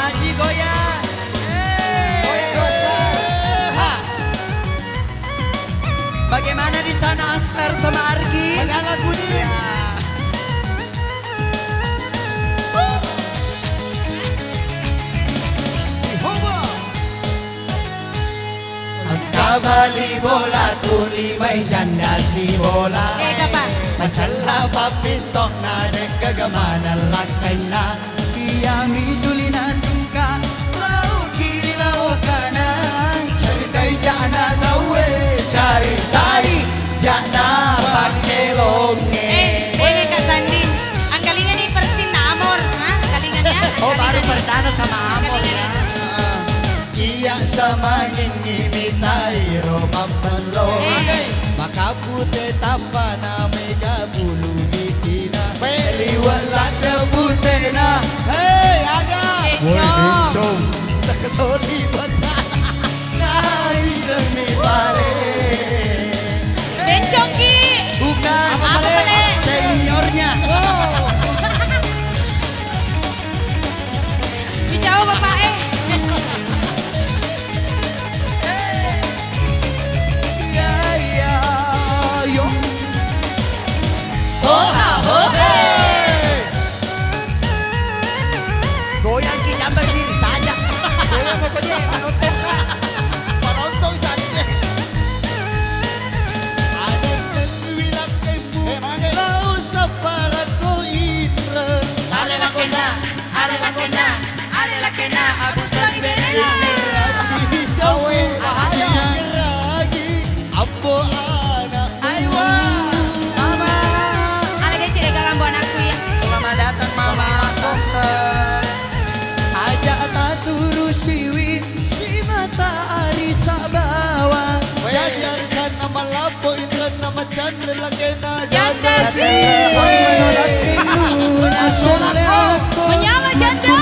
Aji goyang. Bagaimana di sana Askar sama Argi? Banyak lagu nih. Kabali bola tuli may janda si bola. Macalla papitok na nagkagamana lakay na. Iyang ituli na tungka, lau kiri lau kanan. Caritay jana tawe, caritay jana pakelonge. Bene Kak Sandi, ang galingan ni Perstin na Amor, ha? Ang galingan niya. Oh, baru perdana sama Amor ya. Iya sama ngingimitai romapalo. Makapute tapa na mega bulu dikina. Liwalat na bute na. Hey, aga! Bencong. Nakasolipan na. Nahai demi pare. Bencong Ki. Bukan. Apa pale? Seniornya. Bicara Bapak Ya, ya, yo. Hoha, hoha. Goyang Ki, nyambar diri saja. Goyang pokoknya penonton Kak. Penonton saja. Ada kewilat kembu. Lau sapara ko indra. Ale la cosa, ale la cosa, ale la que na, abuso di venena. Jawe lagi ambo anak. Aywa, Mama. Ale que cire gagambo anakku ya. Selamat datang Mama Dokter. Ajak taturu siwi si matahari sabawa. Jadi arisan nama lapo indra nama chandra lagi na Janda si. Menolak rindu asal aku. Menyala janda.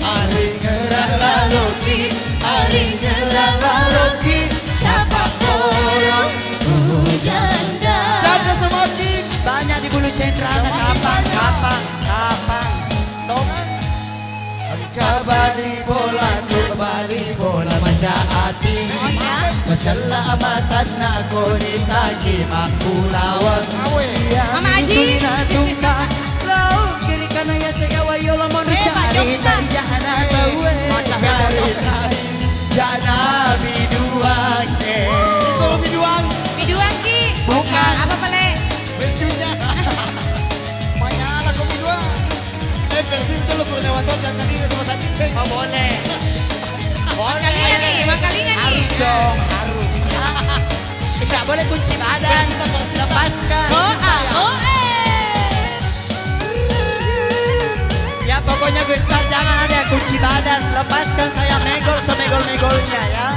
Ari ngerang laloki, ari ngerang laloki. Capak dorong janda. Janda semakin Banyak di bulu cendera ada kapang, kapang, kapang. Tongan. Kembali bola maca hati. Oh ya. Macalla amatan na ko ditagi makulawang. Mama Aji. Lau kiri kanan ya saya wayo lamon Pak cari Jokta. dari jana tawe. Cari jana biduange. Itu biduang. Biduan Ki. Bukan. Apa pale? Versinya. Manyala ko biduang. Versi itu lo pernah nonton jangan ini sama Santi ceng. Oh boleh. Makalingan nih, makalingan nih. Harus dong, harus. Tidak boleh kunci badan. Lepaskan. Oh, oh, Ya pokoknya Gustar jangan ada kunci badan. Lepaskan saya megol semegol-megolnya ya.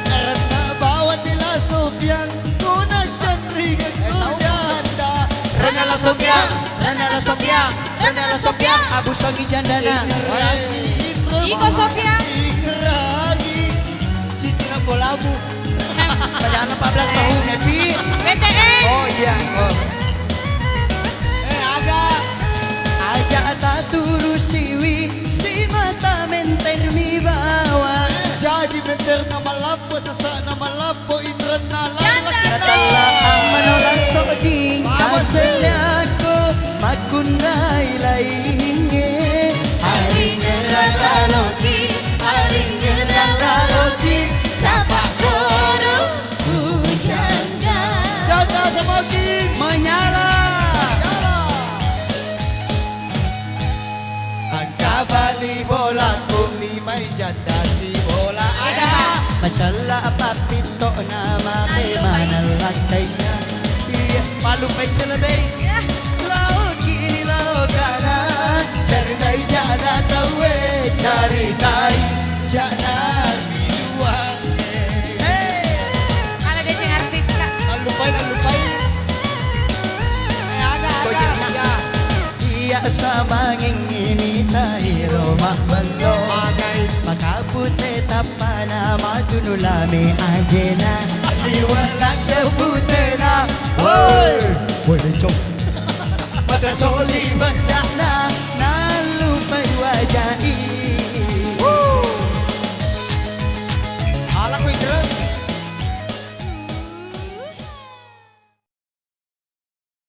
Karena bawa nila Sofian kuna candri ko janda. Renala Sofiang, Renala Sofiang, Renala Sofiang. Abu Sogi Jandana. Iko Sofian. Ikeragi cicina bolamu. Jangan 14 tahun Epi. BTN. Oh iya. Oh. Agak Ajak taturu siwi si mata menter mi bawa. jadi bener nama lapo sesak nama lapo indra nala. Katalah ang menolak sodi hasilnya makundai lainnya. Hari ngerang laloki, hari ngerang laloki. Capak dorong janda. Janda semakin Menyala. Kembali bola kumi may janda si bola ada. Macala papito nama mana lantainya. Iya malu pay celebay. Laut kiri laut kanan. Caritai jana tawe caritai jana biduange. Ala dia ceng artis Kak. Lupain agak ya. Iya sama ngingini tayo rumah balo. Magai Makapute tapana madunulami ajena. liwalat ke putena. Woi, woi lencong. Mata Gasoli bedak na